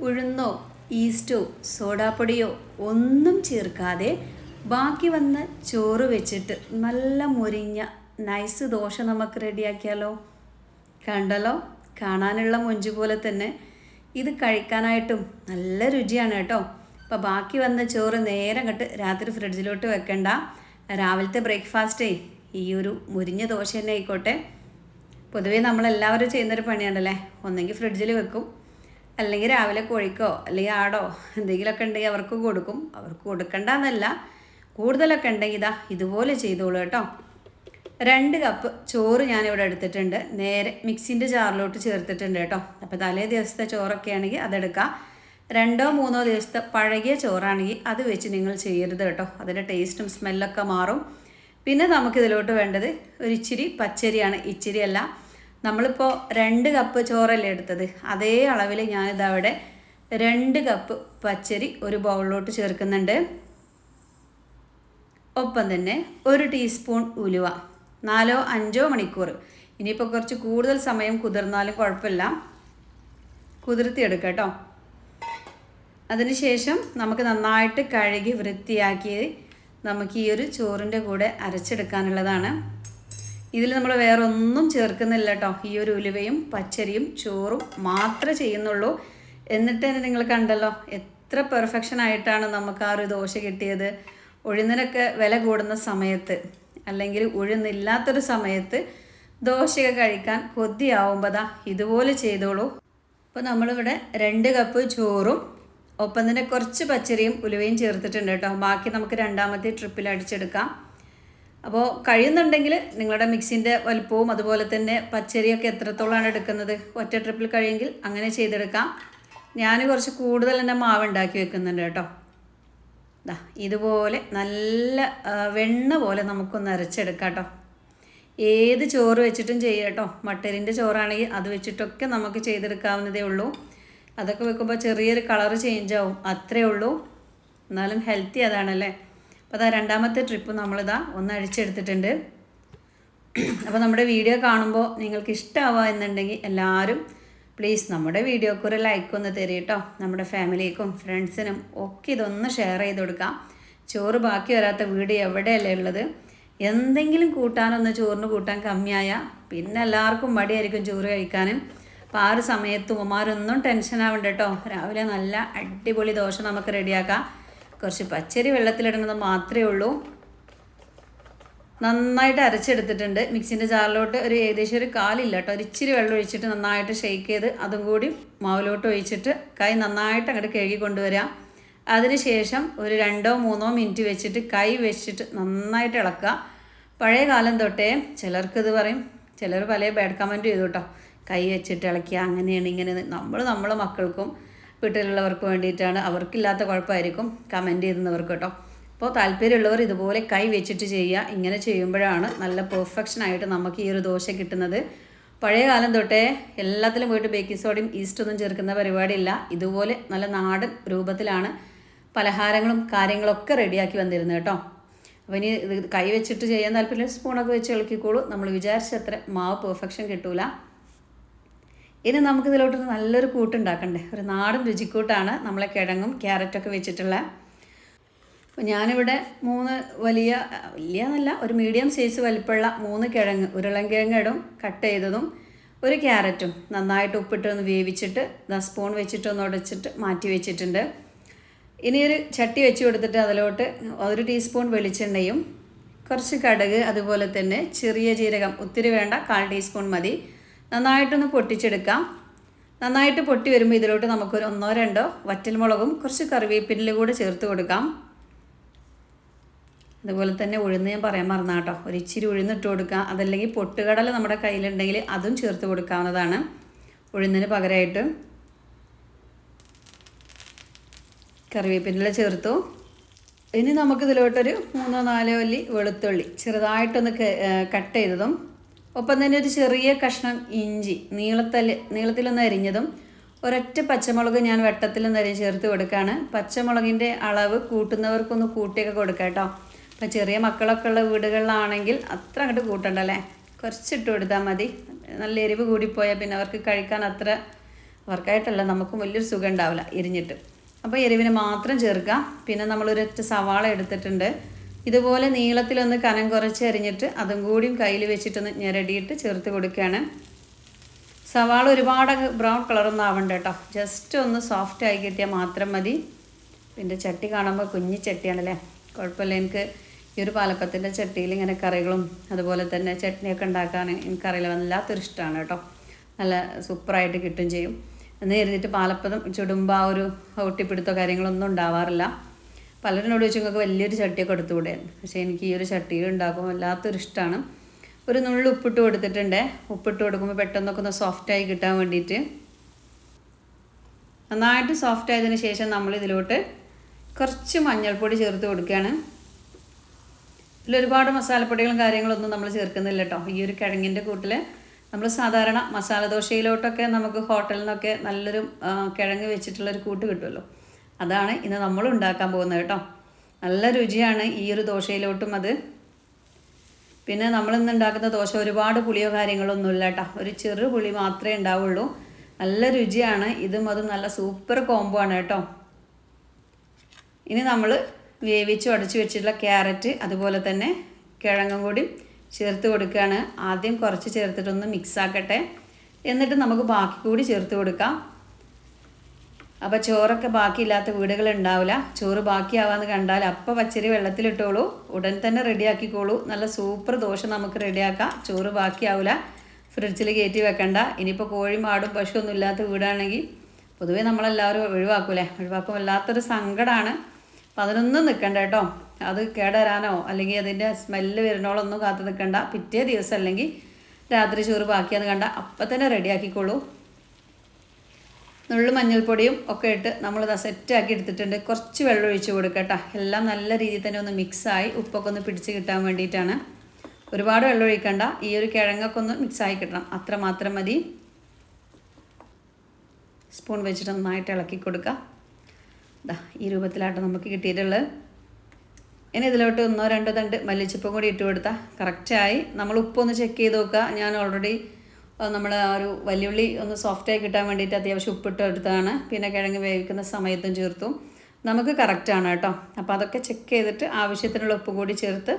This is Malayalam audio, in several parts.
ഉഴുന്നോ ഈസ്റ്റോ സോഡാപ്പൊടിയോ ഒന്നും ചേർക്കാതെ ബാക്കി വന്ന ചോറ് വെച്ചിട്ട് നല്ല മുരിഞ്ഞ നൈസ് ദോശ നമുക്ക് റെഡിയാക്കിയാലോ? കണ്ടല്ലോ, കാണാനുള്ള മൊഞ്ച് പോലെ തന്നെ ഇത് കഴിക്കാനായിട്ടും നല്ല രുചിയാണ് കേട്ടോ. അപ്പോൾ ബാക്കി വന്ന ചോറ് നേരെ അങ്ങോട്ട് രാത്രി ഫ്രിഡ്ജിലോട്ട് വെക്കണ്ട. രാവിലത്തെ ബ്രേക്ക്ഫാസ്റ്റേ ഈ ഒരു മുരിഞ്ഞ ദോശ തന്നെ ആയിക്കോട്ടെ. പൊതുവേ നമ്മളെല്ലാവരും ചെയ്യുന്നൊരു പണിയാണല്ലേ. ഒന്നെങ്കിൽ ഫ്രിഡ്ജിൽ വെക്കും, അല്ലെങ്കിൽ രാവിലെ കോഴിക്കോ അല്ലെങ്കിൽ ആടോ എന്തെങ്കിലുമൊക്കെ ഉണ്ടെങ്കിൽ അവർക്ക് കൊടുക്കും. അവർക്ക് കൊടുക്കണ്ടെന്നല്ല, കൂടുതലൊക്കെ ഉണ്ടെങ്കിൽ ഇതുപോലെ ചെയ്തോളൂ കേട്ടോ. 2 കപ്പ് ചോറ് ഞാനിവിടെ എടുത്തിട്ടുണ്ട്. നേരെ മിക്സിൻ്റെ ജാറിലോട്ട് ചേർത്തിട്ടുണ്ട് കേട്ടോ. അപ്പോൾ തലേ ദിവസത്തെ ചോറൊക്കെ ആണെങ്കിൽ അതെടുക്കാം. 2-3 ദിവസത്തെ പഴകിയ ചോറാണെങ്കിൽ അത് വെച്ച് നിങ്ങൾ ചെയ്യരുത് കേട്ടോ. അതിൻ്റെ ടേസ്റ്റും സ്മെല്ലൊക്കെ മാറും. പിന്നെ നമുക്കിതിലോട്ട് വേണ്ടത് ഒരു ഇച്ചിരി പച്ചരിയാണ്. ഇച്ചിരിയല്ല, നമ്മളിപ്പോൾ 2 കപ്പ് ചോറല്ലേ എടുത്തത്, അതേ അളവിൽ ഞാനിതവിടെ 2 കപ്പ് പച്ചരി ഒരു ബൗളിലോട്ട് ചേർക്കുന്നുണ്ട്. ഒപ്പം തന്നെ 1 ടീസ്പൂൺ ഉലുവ. 4-5 മണിക്കൂർ, ഇനിയിപ്പോൾ കുറച്ച് കൂടുതൽ സമയം കുതിർന്നാലും കുഴപ്പമില്ല, കുതിർത്തിയെടുക്കാം കേട്ടോ. അതിനുശേഷം നമുക്ക് നന്നായിട്ട് കഴുകി വൃത്തിയാക്കി നമുക്ക് ഈ ഒരു ചോറിൻ്റെ കൂടെ അരച്ചെടുക്കാനുള്ളതാണ്. ഇതിൽ നമ്മൾ വേറെ ഒന്നും ചേർക്കുന്നില്ല കേട്ടോ. ഈ ഒരു ഉലുവയും പച്ചരിയും ചോറും മാത്രമേ ചെയ്യുന്നുള്ളൂ. എന്നിട്ട് തന്നെ നിങ്ങൾ കണ്ടല്ലോ എത്ര പെർഫെക്ഷൻ ആയിട്ടാണ് നമുക്ക് ആ ഒരു ദോശ കിട്ടിയത്. ഉഴുന്നിനൊക്കെ വില കൂടുന്ന സമയത്ത്, അല്ലെങ്കിൽ ഉഴുന്നില്ലാത്തൊരു സമയത്ത് ദോശയൊക്കെ കഴിക്കാൻ കൊതിയാവുമ്പോൾ ഇതുപോലെ ചെയ്തോളൂ. അപ്പോൾ നമ്മളിവിടെ 2 കപ്പ് ചോറും ഒപ്പം തന്നെ കുറച്ച് പച്ചരിയും ഉലുവയും ചേർത്തിട്ടുണ്ട് കേട്ടോ. ബാക്കി നമുക്ക് രണ്ടാമത്തെ ട്രിപ്പിൽ അടിച്ചെടുക്കാം. അപ്പോൾ കഴിയുന്നുണ്ടെങ്കിൽ നിങ്ങളുടെ മിക്സിൻ്റെ വലുപ്പവും അതുപോലെ തന്നെ പച്ചരിയൊക്കെ എത്രത്തോളമാണ് എടുക്കുന്നത്, ഒറ്റ ട്രിപ്പിൽ കഴിയുമെങ്കിൽ അങ്ങനെ ചെയ്തെടുക്കാം. ഞാൻ കുറച്ച് കൂടുതൽ തന്നെ മാവ് ഉണ്ടാക്കി വെക്കുന്നുണ്ട് കേട്ടോ. ഇതുപോലെ നല്ല വെണ്ണ പോലെ നമുക്കൊന്ന് അരച്ചെടുക്കാം കേട്ടോ. ഏത് ചോറ് വെച്ചിട്ടും ചെയ്യാം കേട്ടോ. മട്ടരിൻ്റെ ചോറാണെങ്കിൽ അത് വെച്ചിട്ടൊക്കെ നമുക്ക് ചെയ്തെടുക്കാവുന്നതേ ഉള്ളൂ. അതൊക്കെ വെക്കുമ്പോൾ ചെറിയൊരു കളറ് ചേഞ്ച് ആവും, അത്രയേ ഉള്ളൂ. എന്നാലും ഹെൽത്തി അതാണല്ലേ. അപ്പോൾ രണ്ടാമത്തെ ട്രിപ്പ് നമ്മളിതാ ഒന്ന് അഴിച്ചെടുത്തിട്ടുണ്ട്. അപ്പോൾ നമ്മുടെ വീഡിയോ കാണുമ്പോൾ നിങ്ങൾക്ക് ഇഷ്ടമാവുക എന്നുണ്ടെങ്കിൽ എല്ലാവരും പ്ലീസ് നമ്മുടെ വീഡിയോക്ക് ഒരു ലൈക്ക് ഒന്ന് തരും കേട്ടോ. നമ്മുടെ ഫാമിലിക്കും ഫ്രണ്ട്സിനും ഒക്കെ ഇതൊന്ന് ഷെയർ ചെയ്ത് കൊടുക്കാം. ചോറ് ബാക്കി വരാത്ത വീട് എവിടെയല്ലേ ഉള്ളത്. എന്തെങ്കിലും കൂട്ടാനൊന്ന് ചോറിന് കൂട്ടാൻ കമ്മിയായാൽ പിന്നെ എല്ലാവർക്കും മടിയായിരിക്കും ചോറ് കഴിക്കാനും. അപ്പോൾ ആ ഒരു സമയത്ത് ഉമ്മമാരൊന്നും ടെൻഷൻ ആവണ്ട കേട്ടോ. രാവിലെ നല്ല അടിപൊളി ദോശ നമുക്ക് റെഡിയാക്കാം. കുറച്ച് പച്ചരി വെള്ളത്തിലിടുന്നത് മാത്രമേ ഉള്ളൂ. നന്നായിട്ട് അരച്ചെടുത്തിട്ടുണ്ട്. മിക്സിൻ്റെ ജാറിലോട്ട് ഏകദേശം ഒരു കാലില്ല കേട്ടോ, ഒരു ഇച്ചിരി വെള്ളം ഒഴിച്ചിട്ട് നന്നായിട്ട് ഷെയ്ക്ക് ചെയ്ത് അതും കൂടി മാവിലോട്ട് ഒഴിച്ചിട്ട് കൈ നന്നായിട്ട് അങ്ങോട്ട് കഴുകി കൊണ്ടുവരാം. അതിനുശേഷം ഒരു 2-3 മിനിറ്റ് വെച്ചിട്ട് കൈ വെച്ചിട്ട് നന്നായിട്ട് ഇളക്കുക. പഴയ കാലം തൊട്ടേ ചിലർക്കിത് പറയും, ചിലർ പല ബാഡ് കമൻറ്റ് ചെയ്തു കേട്ടോ. കൈ വെച്ചിട്ട് ഇളക്കുക അങ്ങനെയാണ് ഇങ്ങനെ. നമ്മളെ മക്കൾക്കും വീട്ടിലുള്ളവർക്ക് വേണ്ടിയിട്ടാണ്, അവർക്കില്ലാത്ത കുഴപ്പമായിരിക്കും കമൻറ്റ് ചെയ്യുന്നവർക്ക് കേട്ടോ. അപ്പോൾ താല്പര്യമുള്ളവർ ഇതുപോലെ കൈ വെച്ചിട്ട് ചെയ്യുക. ഇങ്ങനെ ചെയ്യുമ്പോഴാണ് നല്ല പെർഫെക്ഷനായിട്ട് നമുക്ക് ഈ ഒരു ദോശ കിട്ടുന്നത്. പഴയ കാലം തൊട്ടേ എല്ലാത്തിലും പോയിട്ട് ബേക്കിംഗ് സോഡയും ഈസ്റ്റൊന്നും ചേർക്കുന്ന പരിപാടിയില്ല. ഇതുപോലെ നല്ല നാടൻ രൂപത്തിലാണ് പലഹാരങ്ങളും കാര്യങ്ങളൊക്കെ റെഡിയാക്കി വന്നിരുന്നത് കേട്ടോ. അപ്പോൾ ഇനി ഇത് കൈ വെച്ചിട്ട് ചെയ്യാൻ താല്പര്യം സ്പൂണൊക്കെ വെച്ച് ഇളക്കിക്കോളൂ. നമ്മൾ വിചാരിച്ചത്ര മാവ് പെർഫെക്ഷൻ കിട്ടൂല. ഇനി നമുക്കിതിലോട്ട് നല്ലൊരു കൂട്ടുണ്ടാക്കണ്ടേ. ഒരു നാടൻ രുചിക്കൂട്ടാണ് നമ്മളെ കിഴങ്ങും ക്യാരറ്റൊക്കെ വെച്ചിട്ടുള്ള. അപ്പോൾ ഞാനിവിടെ 3 വലിയ എന്നല്ല, ഒരു മീഡിയം സൈസ് വലിപ്പമുള്ള 3 കിഴങ്ങ്, ഉരുളൻകിഴങ്ങ് ഇടും കട്ട് ചെയ്തതും, ഒരു ക്യാരറ്റും നന്നായിട്ട് ഉപ്പിട്ടൊന്ന് വേവിച്ചിട്ട് സ്പൂൺ വെച്ചിട്ടൊന്ന് ഉടച്ചിട്ട് മാറ്റി വെച്ചിട്ടുണ്ട്. ഇനി ഒരു ചട്ടി വെച്ച് കൊടുത്തിട്ട് അതിലോട്ട് 1 ടീസ്പൂൺ വെളിച്ചെണ്ണയും കുറച്ച് കടുക്, അതുപോലെ തന്നെ ചെറിയ ജീരകം, ഒത്തിരി വേണ്ട, 1/4 ടീസ്പൂൺ മതി. നന്നായിട്ടൊന്ന് പൊട്ടിച്ചെടുക്കാം. നന്നായിട്ട് പൊട്ടി വരുമ്പോൾ ഇതിലോട്ട് നമുക്കൊരു 1-2 വറ്റൽമുളകും കുറച്ച് കറിവേപ്പില കൂടെ ചേർത്ത് കൊടുക്കാം. അതുപോലെ തന്നെ ഉഴുന്ന് ഞാൻ പറയാൻ മറന്നാ കേട്ടോ, ഒരു ഇച്ചിരി ഉഴുന്നിട്ട് കൊടുക്കാം. അതല്ലെങ്കിൽ പൊട്ടുകടല നമ്മുടെ കയ്യിലുണ്ടെങ്കിൽ അതും ചേർത്ത് കൊടുക്കാവുന്നതാണ് ഉഴുന്നിന് പകരമായിട്ട്. കറിവേപ്പില ചേർത്തു. ഇനി നമുക്കിതിലോട്ടൊരു 3-4 അല്ലി വെളുത്തുള്ളി ചെറുതായിട്ടൊന്ന് കട്ട് ചെയ്തതും, ഒപ്പം തന്നെ ഒരു ചെറിയ കഷ്ണം ഇഞ്ചി നീളത്തിലൊന്ന് അരിഞ്ഞതും, ഒരൊറ്റ പച്ചമുളക് ഞാൻ വെട്ടത്തിലൊന്ന് അരിഞ്ഞ് ചേർത്ത് കൊടുക്കുകയാണ്. പച്ചമുളകിൻ്റെ അളവ് കൂട്ടുന്നവർക്കൊന്ന് കൂട്ടിയൊക്കെ കൊടുക്കാം കേട്ടോ. അപ്പോൾ ചെറിയ മക്കളൊക്കെ ഉള്ള വീടുകളിലാണെങ്കിൽ അത്ര അങ്ങോട്ട് കൂട്ടണ്ടല്ലേ, കുറച്ചിട്ട് കൊടുത്താൽ മതി. നല്ല എരിവ് കൂടിപ്പോയാൽ പിന്നെ അവർക്ക് കഴിക്കാൻ അത്ര അവർക്കായിട്ടല്ല, നമുക്കും വലിയൊരു സുഖം ഉണ്ടാവില്ല എരിഞ്ഞിട്ട്. അപ്പോൾ എരിവിന് മാത്രം ചേർക്കാം. പിന്നെ നമ്മളൊരൊറ്റ സവാള എടുത്തിട്ടുണ്ട്. ഇതുപോലെ നീളത്തിലൊന്ന് കനം കുറച്ച് അരിഞ്ഞിട്ട് അതും കൂടിയും കയ്യിൽ വെച്ചിട്ടൊന്ന് ഞെരടിയിട്ട് ചേർത്ത് കൊടുക്കുകയാണ്. സവാള ഒരുപാട് ബ്രൗൺ കളറൊന്നും ആവണ്ട കേട്ടോ, ജസ്റ്റ് ഒന്ന് സോഫ്റ്റ് ആയി കിട്ടിയാൽ മാത്രം മതി. പിന്നെ ചട്ടി കാണുമ്പോൾ കുഞ്ഞി ചട്ടിയാണല്ലേ, കുഴപ്പമില്ല. എനിക്ക് ഈ ഒരു പാലപ്പത്തിൻ്റെ ചട്ടിയിൽ ഇങ്ങനെ കറികളും അതുപോലെ തന്നെ ചട്നിയൊക്കെ ഉണ്ടാക്കാൻ എനിക്കറിയില്ല, വല്ലാത്തൊരു ഇഷ്ടമാണ് കേട്ടോ. നല്ല സൂപ്പറായിട്ട് കിട്ടും ചെയ്യും. എന്ന് കരുതിയിട്ട് പാലപ്പതം ചുടുമ്പോൾ ആ ഒരു ഒട്ടിപ്പിടുത്തോ കാര്യങ്ങളൊന്നും ഉണ്ടാവാറില്ല. പലരിനോട് ചോദിച്ചു നിങ്ങൾക്ക് വലിയൊരു ചട്ടിയൊക്കെ എടുത്തുകൂടെ, പക്ഷേ എനിക്ക് ഈ ഒരു ചട്ടിയിൽ ഉണ്ടാക്കുമ്പോൾ വല്ലാത്തൊരു ഇഷ്ടമാണ്. ഒരു നുള്ളി ഉപ്പിട്ട് കൊടുത്തിട്ടുണ്ട്. ഉപ്പിട്ട് കൊടുക്കുമ്പോൾ പെട്ടെന്നൊക്കെ ഒന്ന് സോഫ്റ്റായി കിട്ടാൻ വേണ്ടിയിട്ട്. നന്നായിട്ട് സോഫ്റ്റ് ആയതിനു ശേഷം നമ്മൾ ഇതിലോട്ട് കുറച്ച് മഞ്ഞൾപ്പൊടി ചേർത്ത് കൊടുക്കുകയാണ്. ഇതിലൊരുപാട് മസാലപ്പൊടികളും കാര്യങ്ങളൊന്നും നമ്മൾ ചേർക്കുന്നില്ല കേട്ടോ. ഈ ഒരു കിഴങ്ങിൻ്റെ കൂട്ടിൽ നമ്മൾ സാധാരണ മസാല ദോശയിലോട്ടൊക്കെ നമുക്ക് ഹോട്ടലിൽ നിന്നൊക്കെ നല്ലൊരു കിഴങ്ങ് വെച്ചിട്ടുള്ളൊരു കൂട്ട് കിട്ടുമല്ലോ, അതാണ് ഇന്ന് നമ്മൾ ഉണ്ടാക്കാൻ പോകുന്നത് കേട്ടോ. നല്ല രുചിയാണ് ഈ ഒരു ദോശയിലോട്ടും അത്. പിന്നെ നമ്മളിന്ന് ഉണ്ടാക്കുന്ന ദോശ ഒരുപാട് പുളിയോ കാര്യങ്ങളൊന്നുമില്ല കേട്ടോ, ഒരു ചെറു പുളി മാത്രമേ ഉണ്ടാവുള്ളൂ. നല്ല രുചിയാണ്, ഇതും അതും നല്ല സൂപ്പർ കോംബോ ആണ് കേട്ടോ. ഇനി നമ്മൾ വേവിച്ച് ഉടച്ച് വെച്ചിട്ടുള്ള ക്യാരറ്റ് അതുപോലെ തന്നെ കിഴങ്ങും കൂടി ചേർത്ത് കൊടുക്കുകയാണ്. ആദ്യം കുറച്ച് ചേർത്തിട്ടൊന്ന് മിക്സാക്കട്ടെ, എന്നിട്ട് നമുക്ക് ബാക്കി കൂടി ചേർത്ത് കൊടുക്കാം. അപ്പോൾ ചോറൊക്കെ ബാക്കിയില്ലാത്ത വീടുകളുണ്ടാവില്ല. ചോറ് ബാക്കിയാവാന്ന് കണ്ടാൽ അപ്പോൾ പച്ചരി വെള്ളത്തിലിട്ടോളൂ, ഉടൻ തന്നെ റെഡിയാക്കിക്കോളൂ. നല്ല സൂപ്പർ ദോശ നമുക്ക് റെഡിയാക്കാം. ചോറ് ബാക്കിയാവില്ല, ഫ്രിഡ്ജിൽ കയറ്റി വെക്കണ്ട. ഇനിയിപ്പോൾ കോഴി മാടും പശുവൊന്നും ഇല്ലാത്ത വീടാണെങ്കിൽ പൊതുവേ നമ്മളെല്ലാവരും ഒഴിവാക്കൂലേ, ഒഴിവാക്കും. വല്ലാത്തൊരു സങ്കടമാണ്. അപ്പോൾ അതിനൊന്നും നിൽക്കണ്ട കേട്ടോ, അത് കേടരാനോ അല്ലെങ്കിൽ അതിൻ്റെ സ്മെല്ല് വരുന്നോളൊന്നും കാത്തു നിൽക്കണ്ട. പിറ്റേ ദിവസം അല്ലെങ്കിൽ രാത്രി ചോറ് ബാക്കിയാന്ന് കണ്ട അപ്പം തന്നെ റെഡിയാക്കിക്കോളൂ. നുള്ളു മഞ്ഞൾപ്പൊടിയും ഒക്കെ ഇട്ട് നമ്മളിത് സെറ്റാക്കി എടുത്തിട്ടുണ്ട്. കുറച്ച് വെള്ളം ഒഴിച്ച് കൊടുക്കട്ടോ, എല്ലാം നല്ല രീതിയിൽ തന്നെ ഒന്ന് മിക്സായി ഉപ്പൊക്കെ ഒന്ന് പിടിച്ച് കിട്ടാൻ വേണ്ടിയിട്ടാണ്. ഒരുപാട് വെള്ളം ഒഴിക്കണ്ട, ഈ ഒരു കിഴങ്ങൊക്കെ ഒന്ന് മിക്സായി കിട്ടണം, അത്ര മാത്രം മതി. സ്പൂൺ വെച്ചിട്ട് നന്നായിട്ട് ഇളക്കി കൊടുക്കുക. ഈ രൂപത്തിലായിട്ട് നമുക്ക് കിട്ടിയിട്ടുള്ളത്. ഇനി ഇതിലോട്ട് 1-2 തണ്ട് മല്ലിച്ചപ്പും കൂടി ഇട്ട് കൊടുത്താൽ കറക്റ്റായി. നമ്മൾ ഉപ്പൊന്ന് ചെക്ക് ചെയ്ത് നോക്കുക. ഞാൻ ഓൾറെഡി നമ്മൾ ആ ഒരു വലിയുള്ളി ഒന്ന് സോഫ്റ്റായി കിട്ടാൻ വേണ്ടിയിട്ട് അത്യാവശ്യം ഉപ്പിട്ട് എടുത്തതാണ്. പിന്നെ കിഴങ്ങ് വേവിക്കുന്ന സമയത്തും ചേർത്തും നമുക്ക് കറക്റ്റാണ് കേട്ടോ. അപ്പോൾ അതൊക്കെ ചെക്ക് ചെയ്തിട്ട് ആവശ്യത്തിനുള്ള ഉപ്പ് കൂടി ചേർത്ത്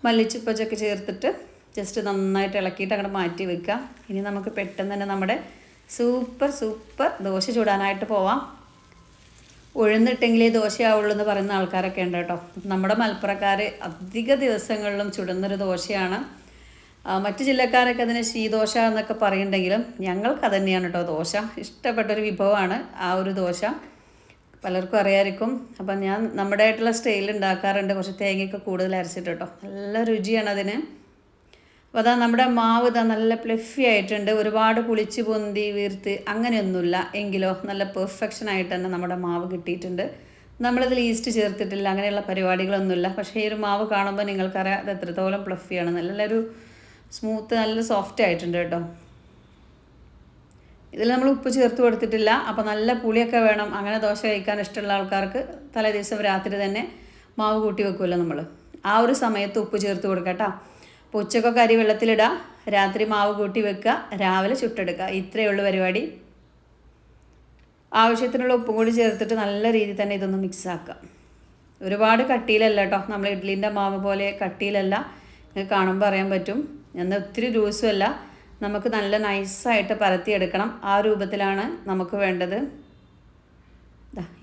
മല്ലിച്ചപ്പൊക്കെ ചേർത്തിട്ട് ജസ്റ്റ് നന്നായിട്ട് ഇളക്കിയിട്ട് അങ്ങോട്ട് മാറ്റി വെക്കുക. ഇനി നമുക്ക് പെട്ടെന്ന് തന്നെ നമ്മുടെ സൂപ്പർ ദോശ ചൂടാനായിട്ട് പോവാം. ഉഴുന്നിട്ടെങ്കിലേ ദോശയാവുള്ളൂ എന്ന് പറയുന്ന ആൾക്കാരൊക്കെ ഉണ്ട് കേട്ടോ. നമ്മുടെ മലപ്പുറക്കാർ അധിക ദിവസങ്ങളിലും ചുടുന്നൊരു ദോശയാണ്. മറ്റു ജില്ലക്കാരൊക്കെ അതിന് ശീദോശ എന്നൊക്കെ പറയുന്നുണ്ടെങ്കിലും ഞങ്ങൾക്ക് അത് തന്നെയാണ് കേട്ടോ ദോശ. ഇഷ്ടപ്പെട്ടൊരു വിഭവമാണ് ആ ഒരു ദോശ, പലർക്കും അറിയാമായിരിക്കും. അപ്പം ഞാൻ നമ്മുടെ ആയിട്ടുള്ള സ്റ്റൈലിൽ ഉണ്ടാക്കാറുണ്ട്, കുറച്ച് തേങ്ങയൊക്കെ കൂടുതൽ അരച്ചിട്ട് കേട്ടോ. നല്ല രുചിയാണ് അതിന്. അപ്പോൾ അതാ നമ്മുടെ മാവ് ഇതാ നല്ല പ്ലഫി ആയിട്ടുണ്ട്. ഒരുപാട് പുളിച്ച് പൊന്തി വീർത്ത് അങ്ങനെയൊന്നുമില്ല, എങ്കിലോ നല്ല പെർഫെക്ഷനായിട്ട് തന്നെ നമ്മുടെ മാവ് കിട്ടിയിട്ടുണ്ട്. നമ്മളിതിൽ ഈസ്റ്റ് ചേർത്തിട്ടില്ല, അങ്ങനെയുള്ള പരിപാടികളൊന്നുമില്ല. പക്ഷേ ഈ ഒരു മാവ് കാണുമ്പോൾ നിങ്ങൾക്കറിയാം അത് എത്രത്തോളം പ്ലഫിയാണ്. നല്ലൊരു സ്മൂത്ത്, നല്ല സോഫ്റ്റ് ആയിട്ടുണ്ട് കേട്ടോ. ഇതിൽ നമ്മൾ ഉപ്പ് ചേർത്ത് കൊടുത്തിട്ടില്ല. അപ്പോൾ നല്ല പുളിയൊക്കെ വേണം, അങ്ങനെ ദോശ കഴിക്കാൻ ഇഷ്ടമുള്ള ആൾക്കാർക്ക് തലേ ദിവസം രാത്രി തന്നെ മാവ് കൂട്ടി വെക്കുമല്ലോ നമ്മൾ, ആ ഒരു സമയത്ത് ഉപ്പ് ചേർത്ത് കൊടുക്കട്ടോ. അപ്പോൾ ഉച്ചക്കൊക്കെ അരി വെള്ളത്തിലിടുക, രാത്രി മാവ് കൂട്ടി വെക്കുക, രാവിലെ ചുട്ടെടുക്കുക. ഇത്രയേ ഉള്ളൂ പരിപാടി. ആവശ്യത്തിനുള്ള ഉപ്പും കൂടി ചേർത്തിട്ട് നല്ല രീതിയിൽ തന്നെ ഇതൊന്ന് മിക്സ് ആക്കുക. ഒരുപാട് കട്ടിയിലല്ല കേട്ടോ, നമ്മൾ ഇഡ്ഡലിൻ്റെ മാവ് പോലെ കട്ടിയിലല്ല, നിങ്ങൾക്ക് കാണുമ്പോൾ അറിയാൻ പറ്റും. എന്നാൽ ഒത്തിരി ലൂസുമല്ല, നമുക്ക് നല്ല നൈസായിട്ട് പരത്തിയെടുക്കണം. ആ രൂപത്തിലാണ് നമുക്ക് വേണ്ടത്.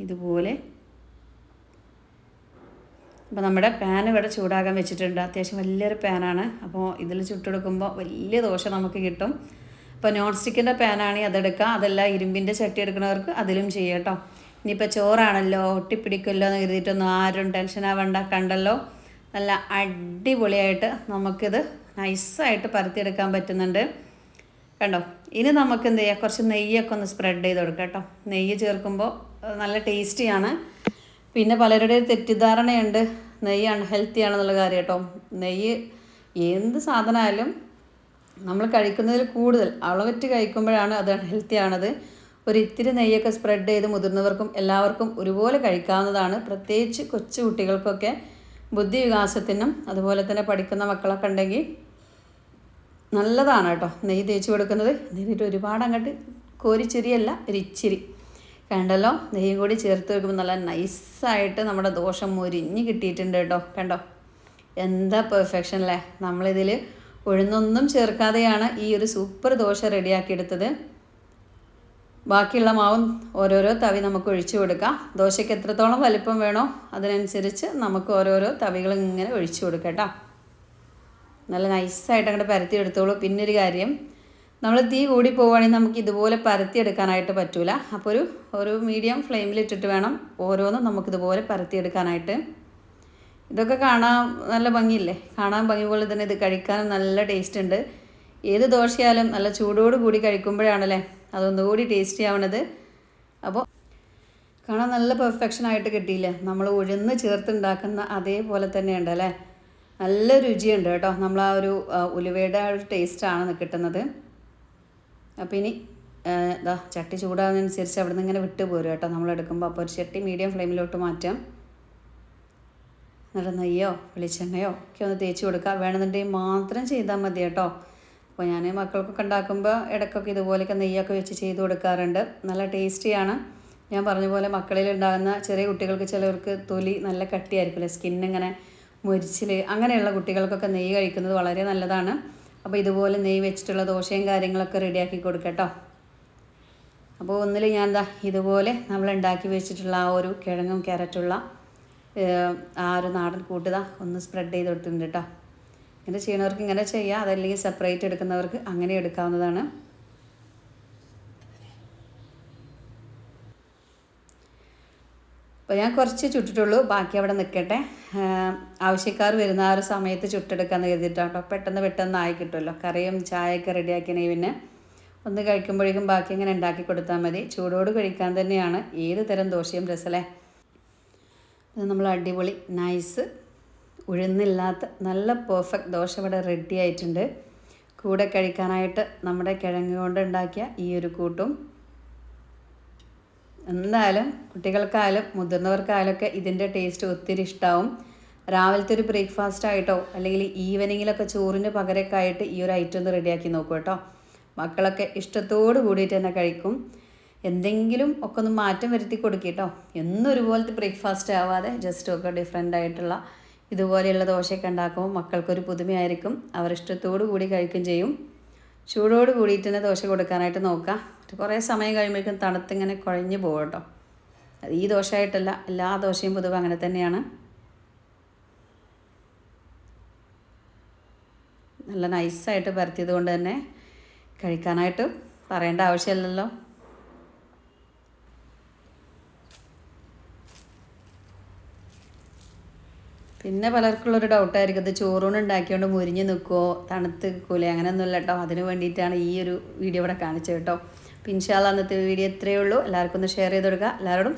ഇതുപോലെ. അപ്പോൾ നമ്മുടെ പാൻ ഇവിടെ ചൂടാകാൻ വെച്ചിട്ടുണ്ട്. അത്യാവശ്യം വലിയൊരു പാനാണ്. അപ്പോൾ ഇതിൽ ചുട്ടെടുക്കുമ്പോൾ വലിയ ദോശ നമുക്ക് കിട്ടും. ഇപ്പോൾ നോൺ സ്റ്റിക്കിൻ്റെ പാനാണെങ്കിൽ അതെടുക്കുക, അതല്ല ഇരുമ്പിൻ്റെ ചട്ടി എടുക്കുന്നവർക്ക് അതിലും ചെയ്യാം കേട്ടോ. ഇനിയിപ്പോൾ ചോറാണല്ലോ ഒട്ടിപ്പിടിക്കുമല്ലോ എന്ന് കരുതിയിട്ടൊന്നും ആരും ടെൻഷൻ ആവേണ്ട. കണ്ടല്ലോ, നല്ല അടിപൊളിയായിട്ട് നമുക്കിത് നൈസായിട്ട് പരത്തിയെടുക്കാൻ പറ്റുന്നുണ്ട്. കണ്ടോ. ഇനി നമുക്ക് എന്ത് ചെയ്യാം, കുറച്ച് നെയ്യൊക്കെ ഒന്ന് സ്പ്രെഡ് ചെയ്ത് കൊടുക്കാം കേട്ടോ. നെയ്യ് ചേർക്കുമ്പോൾ നല്ല ടേസ്റ്റിയാണ്. പിന്നെ പലരുടെയും തെറ്റിദ്ധാരണയുണ്ട് നെയ്യ് അൺഹെൽത്തി ആണെന്നുള്ള കാര്യം കേട്ടോ. നെയ്യ് എന്ത് സാധനമായാലും നമ്മൾ കഴിക്കുന്നതിൽ കൂടുതൽ അളവറ്റ് കഴിക്കുമ്പോഴാണ് അത് അൺഹെൽത്തി ആണത്. ഒരു ഇത്തിരി നെയ്യൊക്കെ സ്പ്രെഡ് ചെയ്ത് മുതിർന്നവർക്കും എല്ലാവർക്കും ഒരുപോലെ കഴിക്കാവുന്നതാണ്. പ്രത്യേകിച്ച് കൊച്ചു കുട്ടികൾക്കൊക്കെ ബുദ്ധി വികാസത്തിനും അതുപോലെ തന്നെ പഠിക്കുന്ന മക്കളൊക്കെ ഉണ്ടെങ്കിൽ നല്ലതാണ് കേട്ടോ നെയ്യ് തേച്ച് കൊടുക്കുന്നത്. എന്നിട്ട് ഒരുപാട് അങ്ങോട്ട് കോരിച്ചിരിയല്ല, ഒരിച്ചിരി. കണ്ടല്ലോ, നെയ്യും കൂടി ചേർത്ത് വെക്കുമ്പോൾ നല്ല നൈസായിട്ട് നമ്മുടെ ദോശ മൊരിഞ്ഞ് കിട്ടിയിട്ടുണ്ട് കേട്ടോ. കണ്ടോ എന്താ പെർഫെക്ഷൻ അല്ലേ. നമ്മളിതിൽ ഉഴുന്നൊന്നും ചേർക്കാതെയാണ് ഈ ഒരു സൂപ്പർ ദോശ റെഡിയാക്കിയെടുത്തത്. ബാക്കിയുള്ള മാവും ഓരോരോ തവി നമുക്ക് ഒഴിച്ചു കൊടുക്കാം. ദോശയ്ക്ക് എത്രത്തോളം വലിപ്പം വേണോ അതിനനുസരിച്ച് നമുക്ക് ഓരോരോ തവികൾ ഇങ്ങനെ ഒഴിച്ചു കൊടുക്കാം കേട്ടോ. നല്ല നൈസായിട്ട് അങ്ങോട്ട് പരത്തി എടുത്തോളൂ. പിന്നൊരു കാര്യം, നമ്മൾ തീ കൂടി പോവുകയാണെങ്കിൽ നമുക്ക് ഇതുപോലെ പരത്തിയെടുക്കാനായിട്ട് പറ്റില്ല. അപ്പോൾ ഒരു മീഡിയം ഫ്ലെയിമിലിട്ടിട്ട് വേണം ഓരോന്നും നമുക്കിതുപോലെ പരത്തിയെടുക്കാനായിട്ട്. ഇതൊക്കെ കാണാൻ നല്ല ഭംഗിയില്ലേ. കാണാൻ ഭംഗി പോലെ തന്നെ ഇത് കഴിക്കാനും നല്ല ടേസ്റ്റ് ഉണ്ട്. ഏത് ദോശയായാലും നല്ല ചൂടോട് കൂടി കഴിക്കുമ്പോഴാണല്ലേ അതൊന്നുകൂടി ടേസ്റ്റി ആവണത്. അപ്പോൾ കാണാൻ നല്ല പെർഫെക്ഷനായിട്ട് കിട്ടിയില്ലേ. നമ്മൾ ഉഴുന്ന് ചേർത്തുണ്ടാക്കുന്ന അതേപോലെ തന്നെയുണ്ട് അല്ലേ. നല്ല രുചിയുണ്ട് കേട്ടോ. നമ്മൾ ആ ഒരു ഉലുവയുടെ ആ ഒരു ടേസ്റ്റാണ് കിട്ടുന്നത്. അപ്പോൾ ഇനി ഇതാ ചട്ടി ചൂടാകുന്നതനുസരിച്ച് അവിടെ നിന്ന് ഇങ്ങനെ വിട്ട് പോരും കേട്ടോ നമ്മളെടുക്കുമ്പോൾ. അപ്പോൾ ഒരു ചട്ടി മീഡിയം ഫ്ലെയിമിലോട്ട് മാറ്റാം. എന്നിട്ട് നെയ്യോ വെളിച്ചെണ്ണയോ ഒക്കെ ഒന്ന് തേച്ച് കൊടുക്കുക. വേണമെന്നുണ്ടെങ്കിൽ മാത്രം ചെയ്താൽ മതി കേട്ടോ. അപ്പോൾ ഞാൻ മക്കൾക്കൊക്കെ ഉണ്ടാക്കുമ്പോൾ ഇടയ്ക്കൊക്കെ ഇതുപോലെയൊക്കെ നെയ്യൊക്കെ വെച്ച് ചെയ്ത് കൊടുക്കാറുണ്ട്. നല്ല ടേസ്റ്റിയാണ്. ഞാൻ പറഞ്ഞ പോലെ മക്കളിൽ ഉണ്ടാകുന്ന ചെറിയ കുട്ടികൾക്ക് ചിലവർക്ക് തൊലി നല്ല കട്ടിയായിരിക്കുമല്ലേ, സ്കിന്നിങ്ങനെ മുരിച്ചിൽ, അങ്ങനെയുള്ള കുട്ടികൾക്കൊക്കെ നെയ്യ് കഴിക്കുന്നത് വളരെ നല്ലതാണ്. അപ്പോൾ ഇതുപോലെ നെയ്യ് വെച്ചിട്ടുള്ള ദോശയും കാര്യങ്ങളൊക്കെ റെഡിയാക്കി കൊടുക്കട്ടോ. അപ്പോൾ ഒന്നിൽ ഞാൻ എന്താ ഇതുപോലെ നമ്മൾ ഉണ്ടാക്കി വെച്ചിട്ടുള്ള ആ ഒരു കിഴങ്ങും ക്യാരറ്റുള്ള ആ ഒരു നാടൻ കൂട്ടുതാ ഒന്ന് സ്പ്രെഡ് ചെയ്ത് കൊടുത്തിട്ടുണ്ട് കേട്ടോ. ഇങ്ങനെ ചെയ്യണവർക്ക് ഇങ്ങനെ ചെയ്യാം, അതല്ലെങ്കിൽ സെപ്പറേറ്റ് എടുക്കുന്നവർക്ക് അങ്ങനെ എടുക്കാവുന്നതാണ്. അപ്പോൾ ഞാൻ കുറച്ച് ചുട്ടിട്ടുള്ളൂ, ബാക്കി അവിടെ നിൽക്കട്ടെ. ആവശ്യക്കാർ വരുന്ന ആ ഒരു സമയത്ത് ചുട്ടെടുക്കാമെന്ന് കരുതിയിട്ടാട്ടോ. പെട്ടെന്ന് ആയി കിട്ടുമല്ലോ. കറിയും ചായയൊക്കെ റെഡിയാക്കിയണെങ്കിൽ പിന്നെ ഒന്ന് കഴിക്കുമ്പോഴേക്കും ബാക്കി ഇങ്ങനെ ഉണ്ടാക്കി കൊടുത്താൽ മതി. ചൂടോട് കഴിക്കാൻ തന്നെയാണ് ഏത് തരം ദോശയും രസമല്ലേ. അത് നമ്മൾ അടിപൊളി നൈസ് ഉഴുന്നില്ലാത്ത നല്ല പെർഫെക്റ്റ് ദോശ ഇവിടെ റെഡി ആയിട്ടുണ്ട്. കൂടെ കഴിക്കാനായിട്ട് നമ്മുടെ കിഴങ്ങ് കൊണ്ട് ഉണ്ടാക്കിയ ഈ ഒരു കൂട്ടും. എന്തായാലും കുട്ടികൾക്കായാലും മുതിർന്നവർക്കായാലും ഒക്കെ ഇതിൻ്റെ ടേസ്റ്റ് ഒത്തിരി ഇഷ്ടമാവും. രാവിലത്തെ ഒരു ബ്രേക്ക്ഫാസ്റ്റ് ആയിട്ടോ അല്ലെങ്കിൽ ഈവനിങ്ങിലൊക്കെ ചോറിന് പകരമൊക്കെ ആയിട്ട് ഈ ഒരു ഐറ്റം ഒന്ന് റെഡിയാക്കി നോക്കൂ കേട്ടോ. മക്കളൊക്കെ ഇഷ്ടത്തോട് കൂടിയിട്ട് തന്നെ കഴിക്കും. എന്തെങ്കിലും ഒക്കെ ഒന്ന് മാറ്റം വരുത്തി കൊടുക്കേട്ടോ. എന്നും ഒരുപോലത്തെ ബ്രേക്ക്ഫാസ്റ്റ് ആവാതെ ജസ്റ്റ് ഒക്കെ ഡിഫറെൻ്റ് ആയിട്ടുള്ള ഇതുപോലെയുള്ള ദോശയൊക്കെ ഉണ്ടാക്കുമ്പോൾ മക്കൾക്കൊരു പുതുമയായിരിക്കും. അവർ ഇഷ്ടത്തോടു കൂടി കഴിക്കുകയും ചെയ്യും. ചൂടോട് കൂടിയിട്ട് തന്നെ ദോശ കൊടുക്കാനായിട്ട് നോക്കുക. കുറേ സമയം കഴിയുമ്പോഴേക്കും തണുത്തിങ്ങനെ കുഴഞ്ഞു പോകും കേട്ടോ. അത് ഈ ദോശയായിട്ടല്ല, എല്ലാ ദോശയും പൊതുവെ അങ്ങനെ തന്നെയാണ്. നല്ല നൈസായിട്ട് പരത്തിയത് കൊണ്ട് തന്നെ കഴിക്കാനായിട്ട് പറയേണ്ട ആവശ്യമില്ലല്ലോ. പിന്നെ പലർക്കുള്ളൊരു ഡൗട്ടായിരിക്കും, ഇത് ചോറൂണ് ഉണ്ടാക്കിയോണ്ട് മുരിഞ്ഞ് നിൽക്കുമോ, തണുത്ത് നിൽക്കൂലേ, അങ്ങനെയൊന്നുമില്ല കേട്ടോ. അതിന് വേണ്ടിയിട്ടാണ് ഈ ഒരു വീഡിയോ ഇവിടെ കാണിച്ചത് കേട്ടോ. അപ്പോൾ ഇൻഷാ അല്ലാഹ് അന്നത്തെ വീഡിയോ ഇത്രയേ ഉള്ളൂ. എല്ലാവർക്കും ഒന്ന് ഷെയർ ചെയ്ത് കൊടുക്കുക. എല്ലാവരോടും